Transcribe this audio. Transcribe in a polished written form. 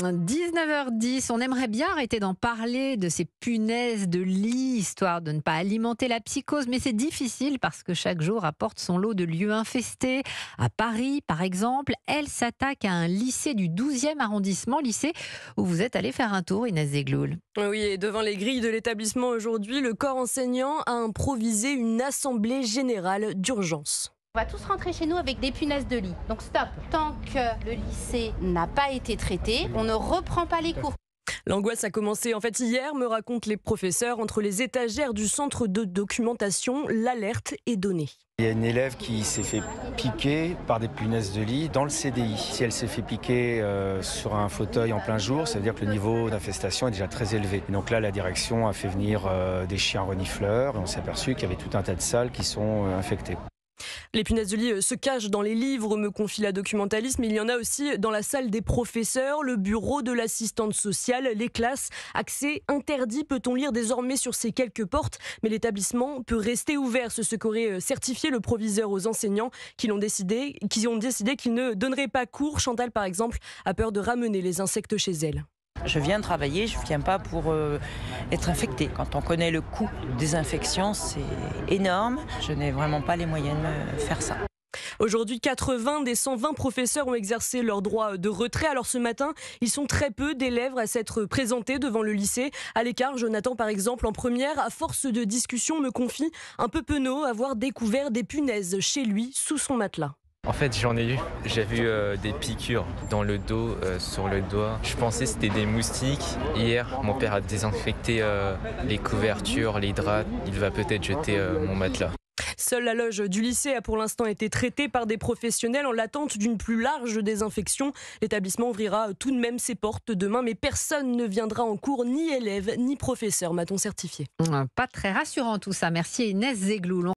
19h10, on aimerait bien arrêter d'en parler de ces punaises de lit, histoire de ne pas alimenter la psychose, mais c'est difficile parce que chaque jour apporte son lot de lieux infestés. À Paris, par exemple, elle s'attaque à un lycée du 12e arrondissement, lycée où vous êtes allé faire un tour, Inès Zegloul. Oui, et devant les grilles de l'établissement aujourd'hui, le corps enseignant a improvisé une assemblée générale d'urgence. On va tous rentrer chez nous avec des punaises de lit. Donc stop, tant que le lycée n'a pas été traité, on ne reprend pas les cours. L'angoisse a commencé hier, me racontent les professeurs. Entre les étagères du centre de documentation, l'alerte est donnée. Il y a une élève qui s'est fait piquer par des punaises de lit dans le CDI. Si elle s'est fait piquer sur un fauteuil en plein jour, ça veut dire que le niveau d'infestation est déjà très élevé. Et donc là, la direction a fait venir des chiens renifleurs et on s'est aperçu qu'il y avait tout un tas de salles qui sont infectées. Les punaises de lit se cachent dans les livres, me confie la documentaliste, mais il y en a aussi dans la salle des professeurs, le bureau de l'assistante sociale, les classes. Accès interdit, peut-on lire désormais sur ces quelques portes, mais l'établissement peut rester ouvert. C'est ce qu'aurait certifié le proviseur aux enseignants qui ont décidé qu'ils ne donneraient pas cours. Chantal, par exemple, a peur de ramener les insectes chez elle. Je viens travailler, je ne viens pas pour être infectée. Quand on connaît le coût des infections, c'est énorme. Je n'ai vraiment pas les moyens de faire ça. Aujourd'hui, 80 des 120 professeurs ont exercé leur droit de retrait. Alors ce matin, ils sont très peu d'élèves à s'être présentés devant le lycée. À l'écart, Jonathan, par exemple, en première, à force de discussion, me confie un peu penaud avoir découvert des punaises chez lui, sous son matelas. En fait, j'en ai eu. J'ai vu des piqûres dans le dos, sur le doigt. Je pensais que c'était des moustiques. Hier, mon père a désinfecté les couvertures, les draps. Il va peut-être jeter mon matelas. Seule la loge du lycée a pour l'instant été traitée par des professionnels en l'attente d'une plus large désinfection. L'établissement ouvrira tout de même ses portes demain, mais personne ne viendra en cours, ni élève, ni professeur, m'a-t-on certifié. Pas très rassurant tout ça. Merci Inès Zegloul.